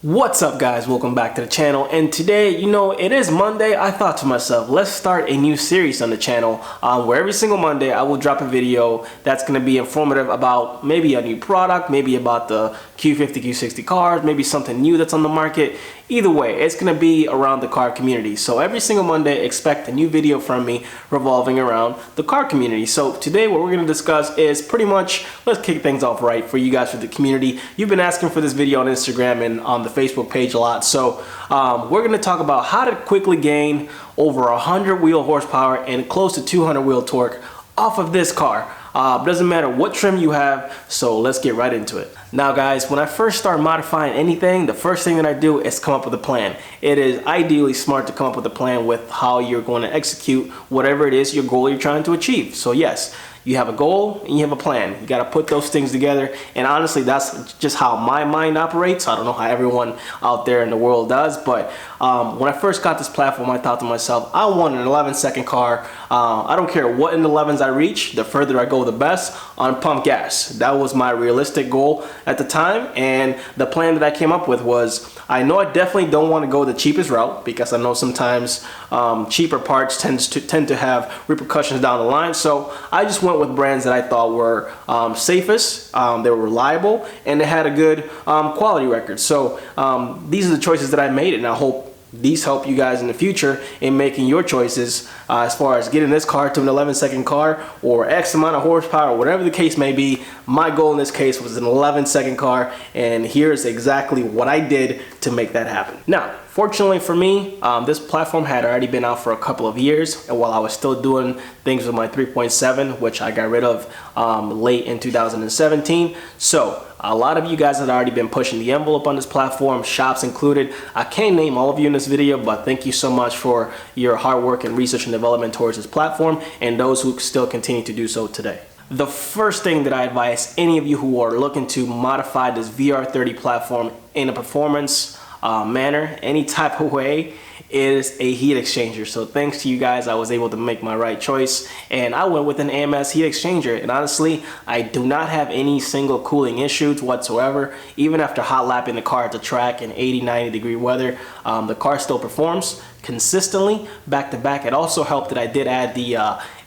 What's up guys, welcome back to the channel. And today, it is Monday. I thought to myself, let's start a new series on the channel where every single Monday I will drop a video that's going to be informative about maybe a new product, maybe about the Q50, Q60 cars, maybe something new that's on the market. Either way, it's going to be around the car community. So every single Monday, expect a new video from me revolving around the car community. So today what we're going to discuss is pretty much, let's kick things off right for you guys for the community. You've been asking for this video on Instagram and on the Facebook page a lot. So we're going to talk about how to quickly gain over 100 wheel horsepower and close to 200 wheel torque off of this car. Doesn't matter what trim you have, so let's get right into it. Now guys, when I first start modifying anything, the first thing that I do is come up with a plan. It is ideally smart to come up with a plan with how you're going to execute whatever it is your goal you're trying to achieve. So yes, you have a goal and you have a plan. You got to put those things together, and honestly that's just how my mind operates. I don't know how everyone out there in the world does, but when I first got this platform, I thought to myself, I want an 11-second car. I don't care what in the 11s I reach, the further I go the best on pump gas. That was my realistic goal at the time, and the plan that I came up with was, I know I definitely don't want to go the cheapest route, because I know sometimes cheaper parts tend to have repercussions down the line. So I just went with brands that I thought were safest, they were reliable, and they had a good quality record. So these are the choices that I made, and I hope these help you guys in the future in making your choices as far as getting this car to an 11-second car or X amount of horsepower, whatever the case may be. My goal in this case was an 11-second car, and here's exactly what I did to make that happen. Now, fortunately for me, this platform had already been out for a couple of years, and while I was still doing things with my 3.7, which I got rid of late in 2017. So a lot of you guys had already been pushing the envelope on this platform, shops included. I can't name all of you in this video, but thank you so much for your hard work and research and development towards this platform, and those who still continue to do so today. The first thing that I advise any of you who are looking to modify this VR30 platform in a performance manner, any type of way, is a heat exchanger. So thanks to you guys, I was able to make my right choice, and I went with an AMS heat exchanger. And honestly, I do not have any single cooling issues whatsoever. Even after hot lapping the car at the track in 80-90 degree weather, the car still performs consistently back to back. It also helped that I did add the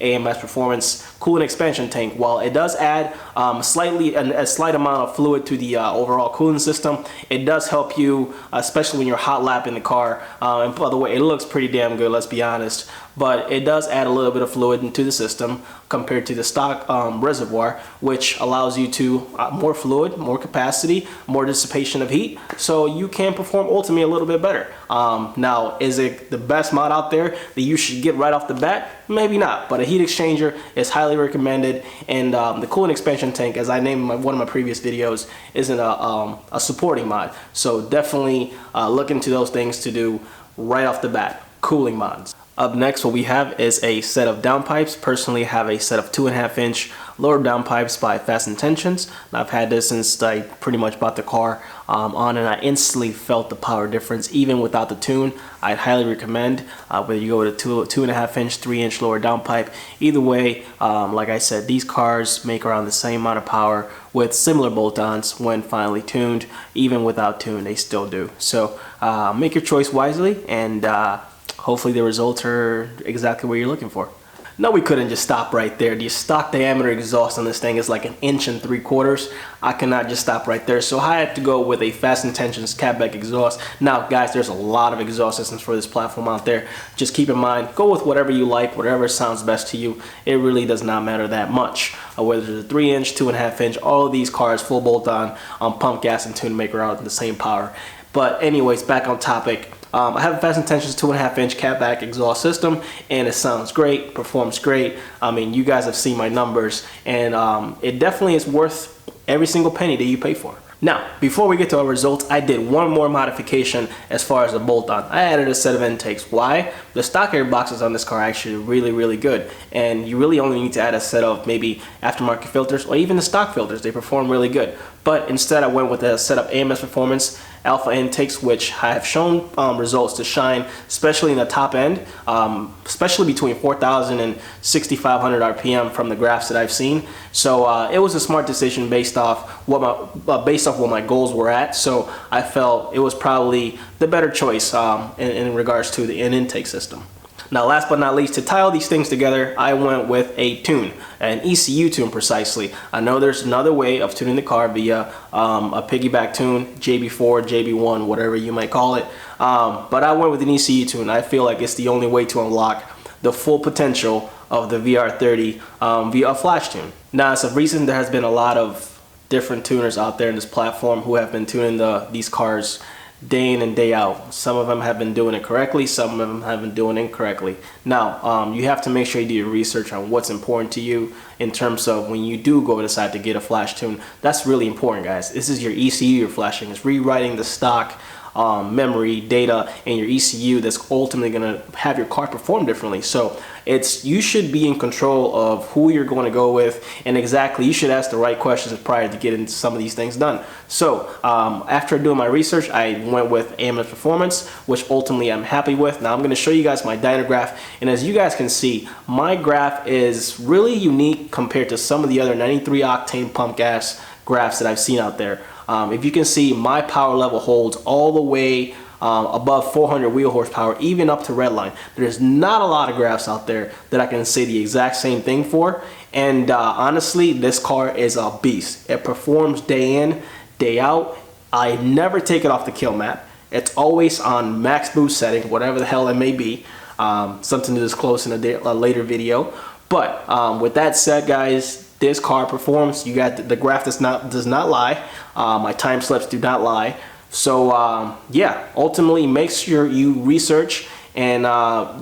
AMS Performance coolant expansion tank. While it does add a slight amount of fluid to the overall cooling system, it does help you, especially when you're hot lapping the car. And by the way, it looks pretty damn good, let's be honest, but it does add a little bit of fluid into the system compared to the stock reservoir, which allows you to more fluid, more capacity, more dissipation of heat, so you can perform ultimately a little bit better. Now, is it the best mod out there that you should get right off the bat? Maybe not, but a heat exchanger is highly recommended, and the coolant expansion tank, as I named in one of my previous videos, isn't a supporting mod. So definitely look into those things to do right off the bat, cooling mods. Up next, what we have is a set of downpipes. Personally, I have a set of 2.5-inch lower downpipes by Fast Intentions. And I've had this since I pretty much bought the car on, and I instantly felt the power difference even without the tune. I'd highly recommend whether you go with a 2.5-inch, 3-inch lower downpipe. Either way, like I said, these cars make around the same amount of power with similar bolt-ons when finally tuned. Even without tune, they still do. So make your choice wisely, and hopefully the results are exactly what you're looking for. No, we couldn't just stop right there. The stock diameter exhaust on this thing is like 1 3/4 inches. I cannot just stop right there, so I had to go with a Fast Intentions catback exhaust. Now guys, there's a lot of exhaust systems for this platform out there. Just keep in mind, go with whatever you like, whatever sounds best to you. It really does not matter that much. Whether it's a 3-inch, 2.5-inch, all of these cars full bolt on pump gas and tune make around the same power. But anyways, back on topic. I have a Fast Intentions 2.5-inch catback exhaust system, and it sounds great, performs great. I mean, you guys have seen my numbers, and it definitely is worth every single penny that you pay for. Now, before we get to our results, I did one more modification as far as the bolt-on. I added a set of intakes. Why? The stock air boxes on this car are actually really good, and you really only need to add a set of maybe aftermarket filters or even the stock filters. They perform really good. but instead I went with a set of AMS Performance alpha intakes, which have shown results to shine, especially in the top end, especially between 4,000 and 6,500 RPM from the graphs that I've seen. So it was a smart decision based off what my goals were at. So I felt it was probably the better choice in regards to an intake system. Now, last but not least, to tie all these things together, I went with a tune, an ECU tune precisely. I know there's another way of tuning the car via a piggyback tune, JB4, JB1, whatever you might call it. But I went with an ECU tune. I feel like it's the only way to unlock the full potential of the VR30 via a flash tune. Now, as of recent, there has been a lot of different tuners out there in this platform who have been tuning these cars day in and day out. Some of them have been doing it correctly, some of them have been doing it incorrectly. Now, you have to make sure you do your research on what's important to you in terms of when you do decide to get a flash tune. That's really important, guys. This is your ECU you're flashing. It's rewriting the stock memory data in your ECU that's ultimately going to have your car perform differently. So you should be in control of who you're going to go with, and exactly, you should ask the right questions prior to getting some of these things done. So after doing my research, I went with AMS Performance, which ultimately I'm happy with. Now I'm going to show you guys my dyno graph, and as you guys can see, my graph is really unique compared to some of the other 93 octane pump gas graphs that I've seen out there. If you can see, my power level holds all the way above 400 wheel horsepower, even up to redline. There's not a lot of graphs out there that I can say the exact same thing for, and honestly, this car is a beast. It performs day in, day out. I never take it off the kill map. It's always on max boost setting, whatever the hell it may be. Something to disclose in a later video. But with that said, guys, this car performs. You got the graph does not lie. My time slips do not lie. So yeah, ultimately make sure you research, and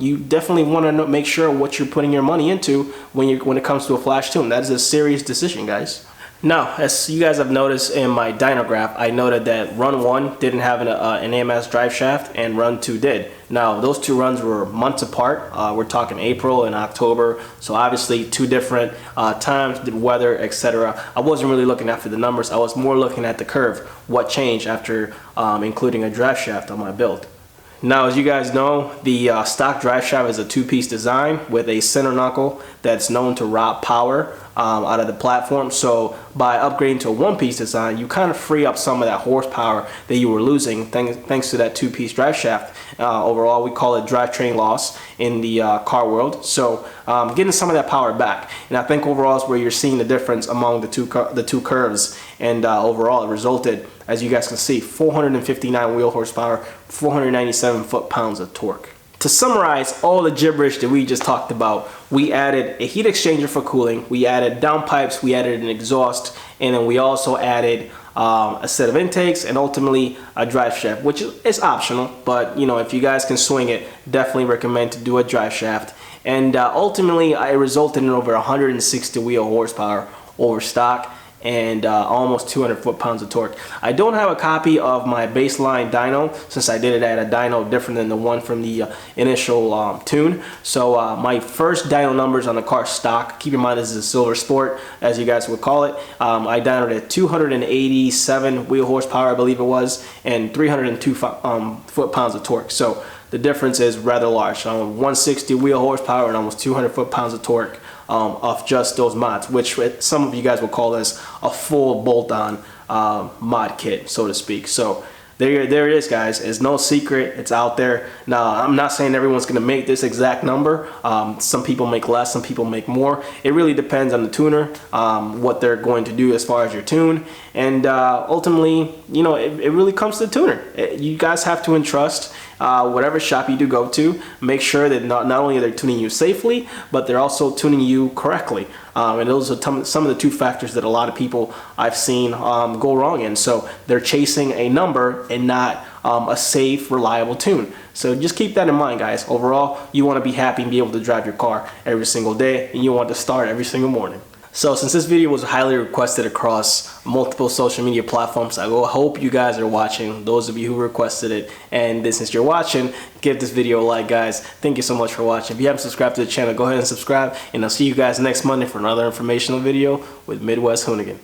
you definitely want to make sure what you're putting your money into when it comes to a flash tune. That is a serious decision, guys. Now, as you guys have noticed in my dyno graph, I noted that run 1 didn't have an AMS drive shaft, and run 2 did. Now, those two runs were months apart. We're talking April and October, so obviously two different times, the weather, etc. I wasn't really looking after the numbers. I was more looking at the curve, what changed after including a drive shaft on my build. Now, as you guys know, the stock drive shaft is a two-piece design with a center knuckle that's known to rob power out of the platform. So by upgrading to a one-piece design, you kind of free up some of that horsepower that you were losing thanks to that two-piece drive shaft. Overall, we call it drivetrain loss in the car world. So getting some of that power back, and I think overall is where you're seeing the difference among the two curves. And overall, it resulted, as you guys can see, 459 wheel horsepower, 497 foot-pounds of torque. To summarize all the gibberish that we just talked about, we added a heat exchanger for cooling, we added downpipes, we added an exhaust, and then we also added a set of intakes, and ultimately a drive shaft, which is optional, but you know, if you guys can swing it, definitely recommend to do a drive shaft. And ultimately, it resulted in over 160 wheel horsepower over stock, and almost 200 foot-pounds of torque. I don't have a copy of my baseline dyno since I did it at a dyno different than the one from the initial tune. So my first dyno numbers on the car stock, keep in mind this is a silver sport, as you guys would call it. I dynoed at 287 wheel horsepower, I believe it was, and 302 foot-pounds of torque. So the difference is rather large. 160 wheel horsepower and almost 200 foot-pounds of torque of just those mods, which some of you guys will call this a full bolt-on mod kit, so to speak. So there it is, guys. It's no secret. It's out there. Now, I'm not saying everyone's going to make this exact number. Some people make less, some people make more. It really depends on the tuner, what they're going to do as far as your tune. And ultimately, you know, it really comes to the tuner. You guys have to entrust whatever shop you do go to. Make sure that not only are they tuning you safely, but they're also tuning you correctly. And those are some of the two factors that a lot of people I've seen go wrong in. So they're chasing a number and not a safe, reliable tune. So just keep that in mind, guys. Overall, you want to be happy and be able to drive your car every single day, and you want to start every single morning. So since this video was highly requested across multiple social media platforms, I hope you guys are watching, those of you who requested it. And since you're watching, give this video a like, guys. Thank you so much for watching. If you haven't subscribed to the channel, go ahead and subscribe, and I'll see you guys next Monday for another informational video with Midwest Hoonigan.